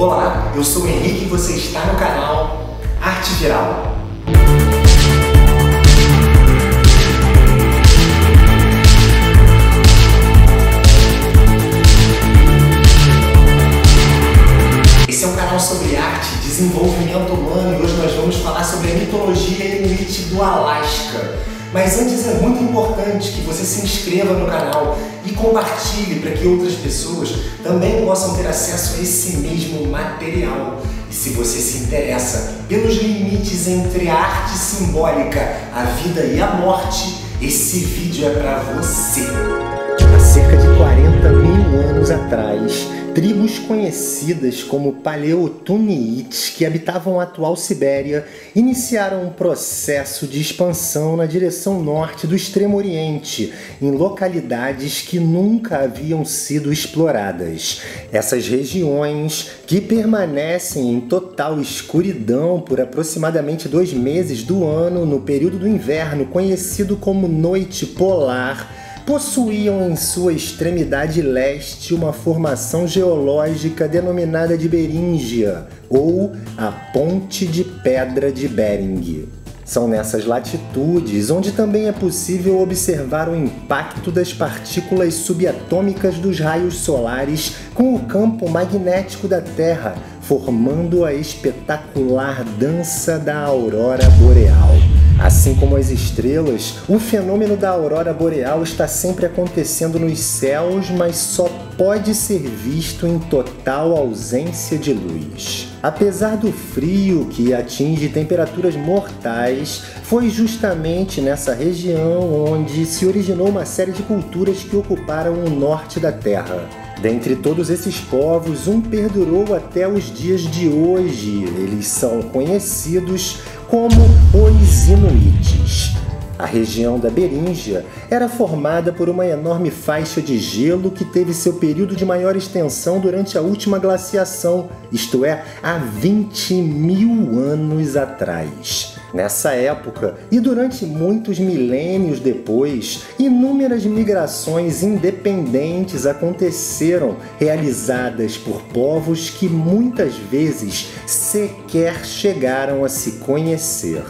Olá, eu sou o Henrique e você está no canal Arte Viral. Esse é um canal sobre arte, desenvolvimento humano e hoje nós vamos falar sobre a mitologia inuit do Alasca. Mas antes é muito importante que você se inscreva no canal e compartilhe para que outras pessoas também possam ter acesso a esse mesmo material. E se você se interessa pelos limites entre a arte simbólica, a vida e a morte, esse vídeo é para você. Há cerca de 40 mil anos atrás, tribos conhecidas como Paleotuniites, que habitavam a atual Sibéria, iniciaram um processo de expansão na direção norte do Extremo Oriente, em localidades que nunca haviam sido exploradas. Essas regiões, que permanecem em total escuridão por aproximadamente 2 meses do ano, no período do inverno, conhecido como Noite Polar, possuíam em sua extremidade leste uma formação geológica denominada de Beríngia, ou a Ponte de Pedra de Bering. São nessas latitudes onde também é possível observar o impacto das partículas subatômicas dos raios solares com o campo magnético da Terra, formando a espetacular dança da aurora boreal. Assim como as estrelas, o fenômeno da aurora boreal está sempre acontecendo nos céus, mas só pode ser visto em total ausência de luz. Apesar do frio que atinge temperaturas mortais, foi justamente nessa região onde se originou uma série de culturas que ocuparam o norte da Terra. Dentre todos esses povos, um perdurou até os dias de hoje. Eles são conhecidos como os Inuites. A região da Beríngia era formada por uma enorme faixa de gelo que teve seu período de maior extensão durante a última glaciação, isto é, há 20 mil anos atrás. Nessa época, e durante muitos milênios depois, inúmeras migrações independentes aconteceram, realizadas por povos que muitas vezes sequer chegaram a se conhecer.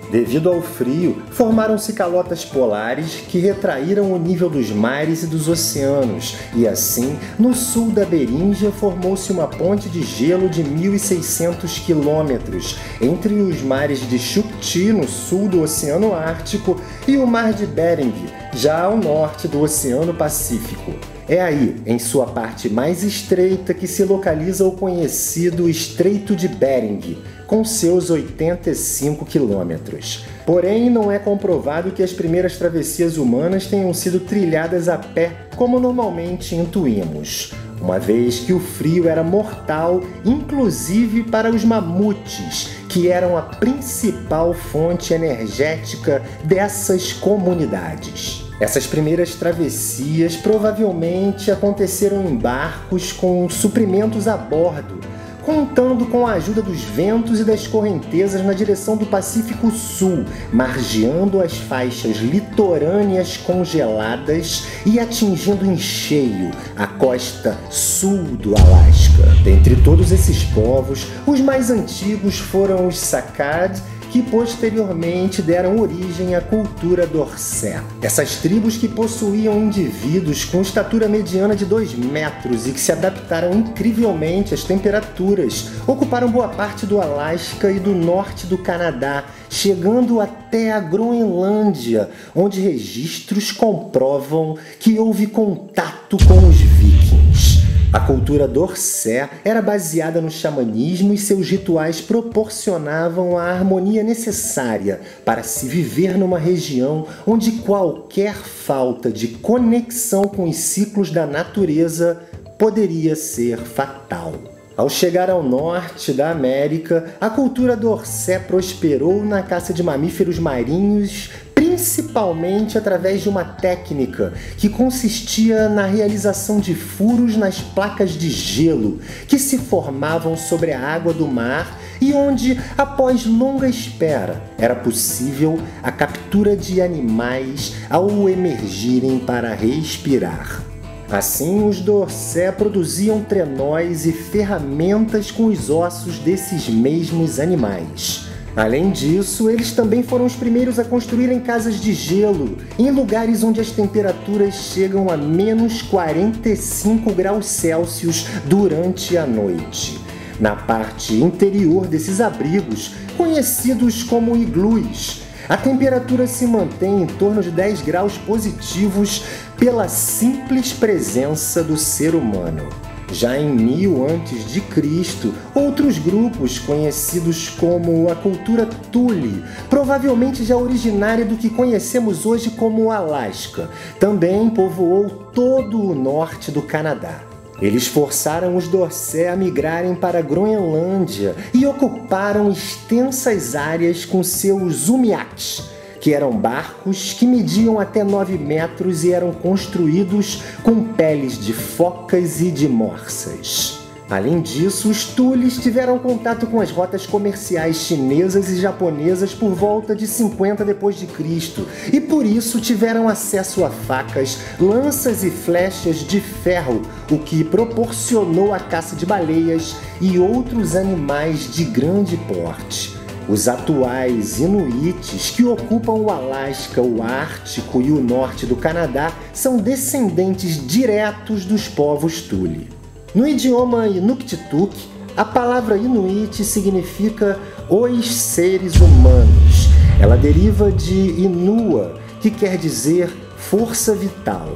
Devido ao frio, formaram-se calotas polares que retraíram o nível dos mares e dos oceanos, e assim, no sul da Beríngia formou-se uma ponte de gelo de 1.600 quilômetros entre os mares de Chukchi, no sul do Oceano Ártico, e o Mar de Bering, já ao norte do Oceano Pacífico. É aí, em sua parte mais estreita, que se localiza o conhecido Estreito de Bering, com seus 85 quilômetros. Porém, não é comprovado que as primeiras travessias humanas tenham sido trilhadas a pé, como normalmente intuímos, uma vez que o frio era mortal, inclusive para os mamutes, que eram a principal fonte energética dessas comunidades. Essas primeiras travessias provavelmente aconteceram em barcos com suprimentos a bordo, contando com a ajuda dos ventos e das correntezas na direção do Pacífico Sul, margeando as faixas litorâneas congeladas e atingindo em cheio a costa sul do Alasca. Dentre todos esses povos, os mais antigos foram os Sakad, que posteriormente deram origem à cultura Dorsé. Essas tribos, que possuíam indivíduos com estatura mediana de 2 metros e que se adaptaram incrivelmente às temperaturas, ocuparam boa parte do Alasca e do norte do Canadá, chegando até a Groenlândia, onde registros comprovam que houve contato com os vikings. A cultura Dorsé era baseada no xamanismo e seus rituais proporcionavam a harmonia necessária para se viver numa região onde qualquer falta de conexão com os ciclos da natureza poderia ser fatal. Ao chegar ao norte da América, a cultura Dorsé prosperou na caça de mamíferos marinhos, principalmente através de uma técnica que consistia na realização de furos nas placas de gelo que se formavam sobre a água do mar e onde, após longa espera, era possível a captura de animais ao emergirem para respirar. Assim, os Dorset produziam trenós e ferramentas com os ossos desses mesmos animais. Além disso, eles também foram os primeiros a construírem casas de gelo, em lugares onde as temperaturas chegam a menos 45 graus Celsius durante a noite. Na parte interior desses abrigos, conhecidos como iglus, a temperatura se mantém em torno de 10 graus positivos pela simples presença do ser humano. Já em 1000 a.C., outros grupos conhecidos como a cultura Thule, provavelmente já originária do que conhecemos hoje como Alasca, também povoou todo o norte do Canadá. Eles forçaram os Dorset a migrarem para a Groenlândia e ocuparam extensas áreas com seus umiaks, que eram barcos que mediam até 9 metros e eram construídos com peles de focas e de morsas. Além disso, os Thules tiveram contato com as rotas comerciais chinesas e japonesas por volta de 50 d.C. e por isso tiveram acesso a facas, lanças e flechas de ferro, o que proporcionou a caça de baleias e outros animais de grande porte. Os atuais Inuites, que ocupam o Alasca, o Ártico e o norte do Canadá, são descendentes diretos dos povos Thule. No idioma Inuktitut, a palavra Inuit significa os seres humanos. Ela deriva de Inua, que quer dizer força vital.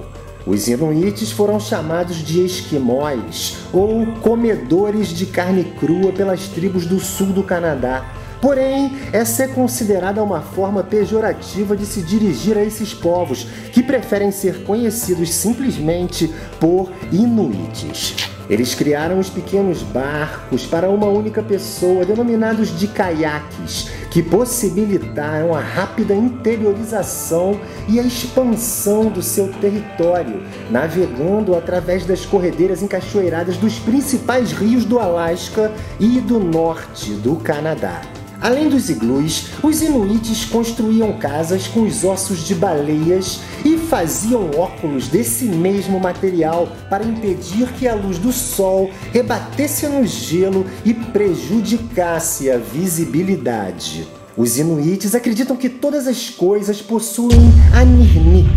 Os Inuites foram chamados de esquimós ou comedores de carne crua pelas tribos do sul do Canadá. Porém, essa é considerada uma forma pejorativa de se dirigir a esses povos, que preferem ser conhecidos simplesmente por Inuites. Eles criaram os pequenos barcos para uma única pessoa, denominados de caiaques, que possibilitaram a rápida interiorização e a expansão do seu território, navegando através das corredeiras encachoeiradas dos principais rios do Alasca e do norte do Canadá. Além dos iglus, os Inuites construíam casas com os ossos de baleias e faziam óculos desse mesmo material para impedir que a luz do sol rebatesse no gelo e prejudicasse a visibilidade. Os Inuites acreditam que todas as coisas possuem Anirnik,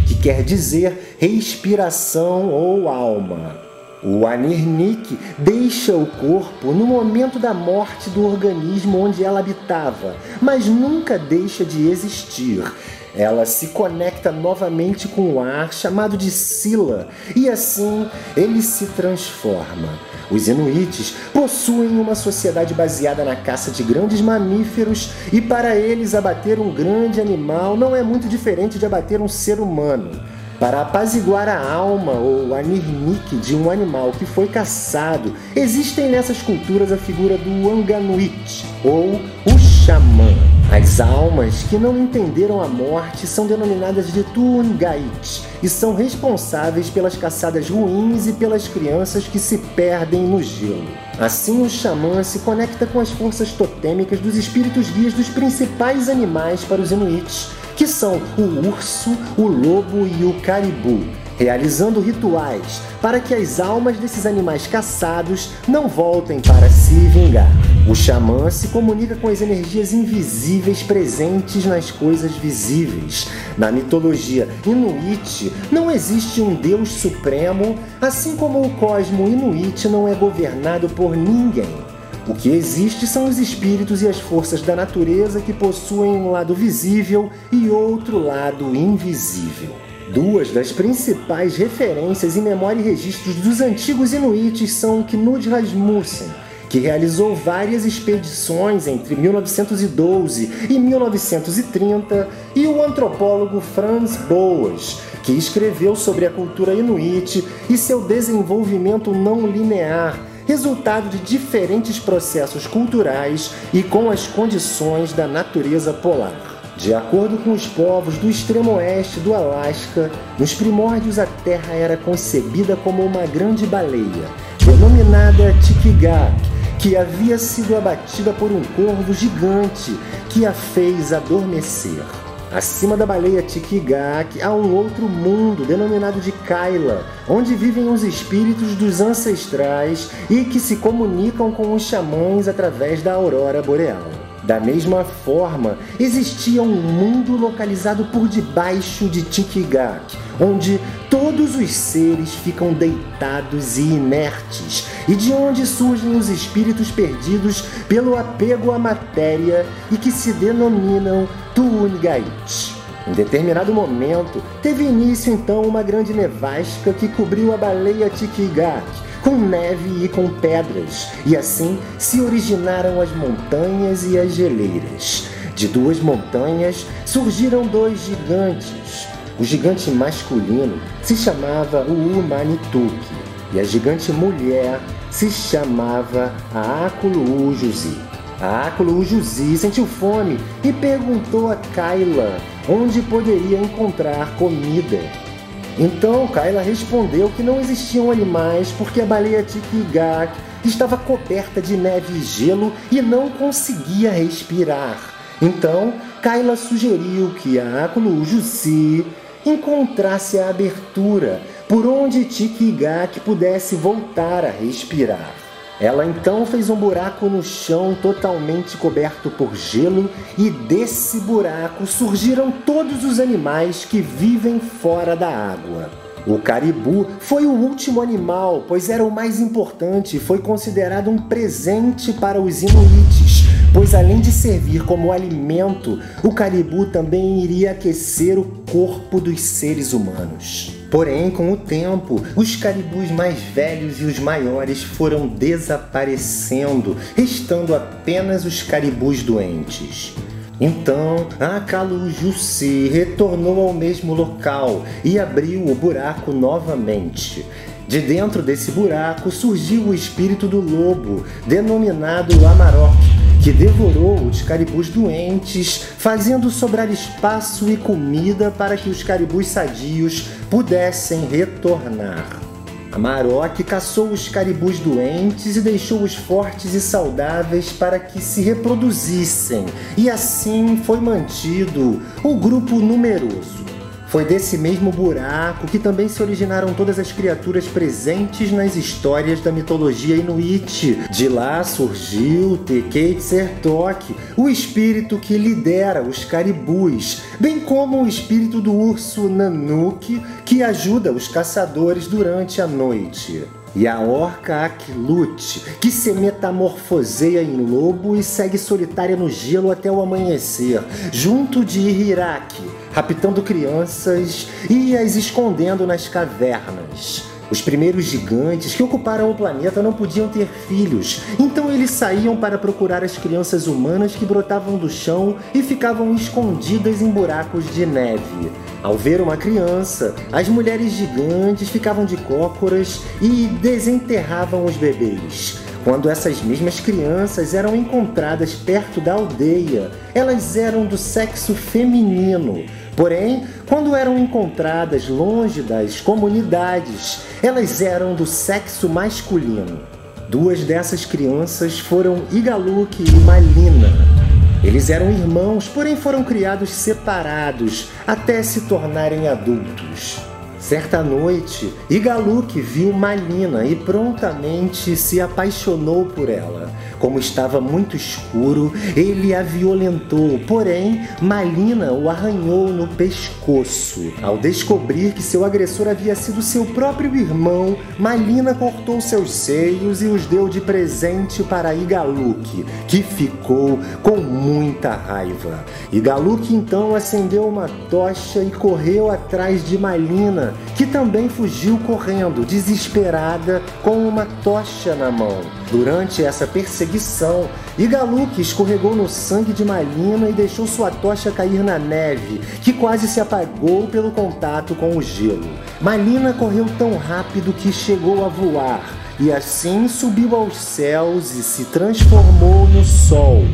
que quer dizer respiração ou alma. O Anirnik deixa o corpo no momento da morte do organismo onde ela habitava, mas nunca deixa de existir. Ela se conecta novamente com o ar, chamado de Sila, e assim ele se transforma. Os Inuites possuem uma sociedade baseada na caça de grandes mamíferos e para eles abater um grande animal não é muito diferente de abater um ser humano. Para apaziguar a alma ou Anirnik de um animal que foi caçado, existem nessas culturas a figura do Anganuit, ou o xamã. As almas que não entenderam a morte são denominadas de Tuungait e são responsáveis pelas caçadas ruins e pelas crianças que se perdem no gelo. Assim, o xamã se conecta com as forças totêmicas dos espíritos guias dos principais animais para os Inuites, que são o urso, o lobo e o caribu, realizando rituais para que as almas desses animais caçados não voltem para se vingar. O xamã se comunica com as energias invisíveis presentes nas coisas visíveis. Na mitologia Inuit, não existe um Deus supremo, assim como o cosmo Inuit não é governado por ninguém. O que existe são os espíritos e as forças da natureza que possuem um lado visível e outro lado invisível. Duas das principais referências em memória e registros dos antigos Inuites são Knud Rasmussen, que realizou várias expedições entre 1912 e 1930, e o antropólogo Frans Boas, que escreveu sobre a cultura Inuit e seu desenvolvimento não linear, resultado de diferentes processos culturais e com as condições da natureza polar. De acordo com os povos do extremo oeste do Alasca, nos primórdios a Terra era concebida como uma grande baleia, denominada Tikigak, que havia sido abatida por um corvo gigante que a fez adormecer. Acima da baleia Tikigaq há um outro mundo denominado de Kaila, onde vivem os espíritos dos ancestrais e que se comunicam com os xamãs através da aurora boreal. Da mesma forma, existia um mundo localizado por debaixo de Tikigaq, onde todos os seres ficam deitados e inertes, e de onde surgem os espíritos perdidos pelo apego à matéria e que se denominam Tu'ungait. Em determinado momento, teve início então uma grande nevasca que cobriu a baleia Tikigaq, com neve e com pedras, e assim se originaram as montanhas e as geleiras. De duas montanhas surgiram dois gigantes. O gigante masculino se chamava Umanituki e a gigante mulher se chamava Aakulu Ujuzi. Aakulu Ujuzi sentiu fome e perguntou a Kaila onde poderia encontrar comida. Então Kaila respondeu que não existiam animais porque a baleia Tikigaq estava coberta de neve e gelo e não conseguia respirar. Então Kaila sugeriu que a Aakulu Ujuzi encontrasse a abertura por onde Tikigaq pudesse voltar a respirar. Ela então fez um buraco no chão totalmente coberto por gelo e desse buraco surgiram todos os animais que vivem fora da água. O caribu foi o último animal, pois era o mais importante e foi considerado um presente para os inuites, pois além de servir como alimento, o caribu também iria aquecer o corpo dos seres humanos. Porém, com o tempo, os caribus mais velhos e os maiores foram desaparecendo, restando apenas os caribus doentes. Então, Aakulu Ujuzi retornou ao mesmo local e abriu o buraco novamente. De dentro desse buraco surgiu o espírito do lobo, denominado Amarok, que devorou os caribus doentes, fazendo sobrar espaço e comida para que os caribus sadios pudessem retornar. Amarok caçou os caribus doentes e deixou os fortes e saudáveis para que se reproduzissem, e assim foi mantido o grupo numeroso. Foi desse mesmo buraco que também se originaram todas as criaturas presentes nas histórias da mitologia inuit. De lá surgiu Tekeitzertok, o espírito que lidera os caribus, bem como o espírito do urso Nanook, que ajuda os caçadores durante a noite. E a orca Aklut, que se metamorfoseia em lobo e segue solitária no gelo até o amanhecer, junto de Hiraki, raptando crianças e as escondendo nas cavernas. Os primeiros gigantes que ocuparam o planeta não podiam ter filhos, então eles saíam para procurar as crianças humanas que brotavam do chão e ficavam escondidas em buracos de neve. Ao ver uma criança, as mulheres gigantes ficavam de cócoras e desenterravam os bebês. Quando essas mesmas crianças eram encontradas perto da aldeia, elas eram do sexo feminino. Porém, quando eram encontradas longe das comunidades, elas eram do sexo masculino. Duas dessas crianças foram Igaluk e Malina. Eles eram irmãos, porém foram criados separados até se tornarem adultos. Certa noite, Igaluk viu Malina e prontamente se apaixonou por ela. Como estava muito escuro, ele a violentou, porém Malina o arranhou no pescoço. Ao descobrir que seu agressor havia sido seu próprio irmão, Malina cortou seus seios e os deu de presente para Igaluk, que ficou com muita raiva. Igaluk então acendeu uma tocha e correu atrás de Malina, que também fugiu correndo, desesperada, com uma tocha na mão. Durante essa perseguição, Igaluk escorregou no sangue de Malina e deixou sua tocha cair na neve, que quase se apagou pelo contato com o gelo. Malina correu tão rápido que chegou a voar, e assim subiu aos céus e se transformou no sol.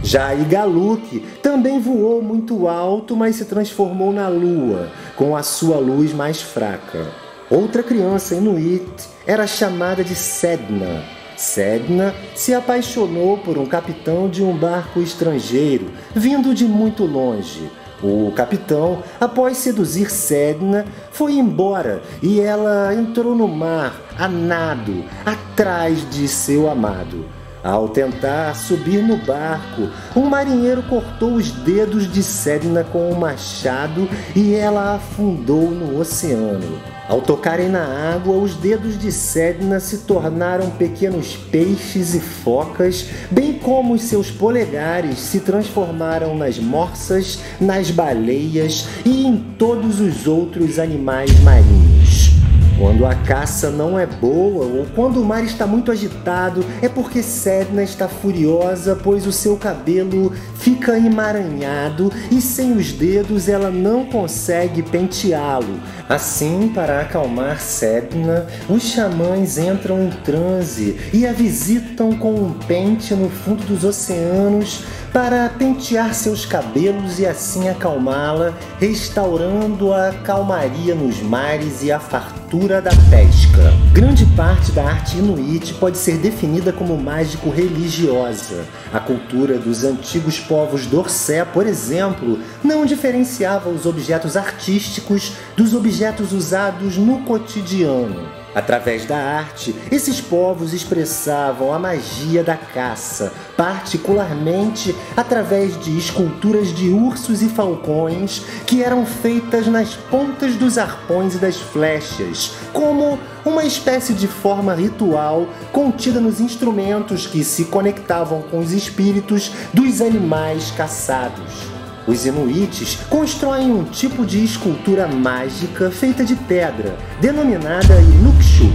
Já Igaluk também voou muito alto, mas se transformou na lua, com a sua luz mais fraca. Outra criança inuit era chamada de Sedna. Sedna se apaixonou por um capitão de um barco estrangeiro, vindo de muito longe. O capitão, após seduzir Sedna, foi embora e ela entrou no mar, a nado, atrás de seu amado. Ao tentar subir no barco, um marinheiro cortou os dedos de Sedna com um machado e ela afundou no oceano. Ao tocarem na água, os dedos de Sedna se tornaram pequenos peixes e focas, bem como os seus polegares se transformaram nas morsas, nas baleias e em todos os outros animais marinhos. Quando a caça não é boa ou quando o mar está muito agitado, é porque Sedna está furiosa, pois o seu cabelo fica emaranhado e sem os dedos ela não consegue penteá-lo. Assim, para acalmar Sedna, os xamãs entram em transe e a visitam com um pente no fundo dos oceanos para pentear seus cabelos e assim acalmá-la, restaurando a calmaria nos mares e a fartura da pesca. Grande parte da arte inuit pode ser definida como mágico-religiosa. A cultura dos antigos povos Dorcé, por exemplo, não diferenciava os objetos artísticos dos objetos usados no cotidiano. Através da arte, esses povos expressavam a magia da caça, particularmente através de esculturas de ursos e falcões que eram feitas nas pontas dos arpões e das flechas, como uma espécie de forma ritual contida nos instrumentos que se conectavam com os espíritos dos animais caçados. Os inuites constroem um tipo de escultura mágica feita de pedra, denominada Inukshuk.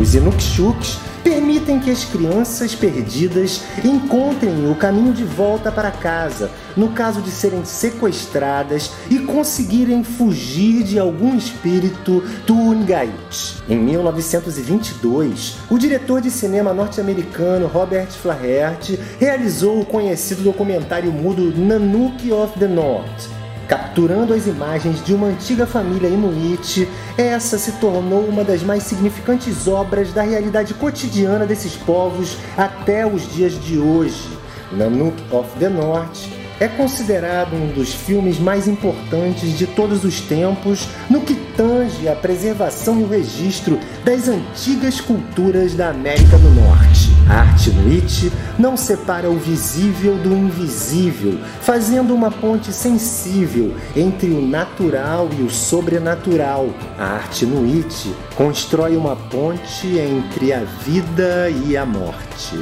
Os Inukshuks permitem que as crianças perdidas encontrem o caminho de volta para casa, no caso de serem sequestradas e conseguirem fugir de algum espírito Tuungait. Em 1922, o diretor de cinema norte-americano Robert Flaherty realizou o conhecido documentário mudo Nanook of the North. Capturando as imagens de uma antiga família inuit, essa se tornou uma das mais significantes obras da realidade cotidiana desses povos até os dias de hoje. Nanook of the North é considerado um dos filmes mais importantes de todos os tempos no que tange à preservação e o registro das antigas culturas da América do Norte. A arte inuit não separa o visível do invisível, fazendo uma ponte sensível entre o natural e o sobrenatural. A arte inuit constrói uma ponte entre a vida e a morte.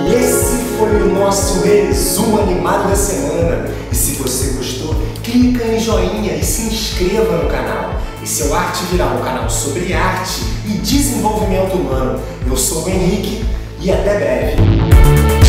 E esse foi o nosso resumo animado da semana. E se você gostou, clica em joinha e se inscreva no canal. Esse é o Arte Viral, um canal sobre arte e desenvolvimento humano. Eu sou o Henrique e até breve.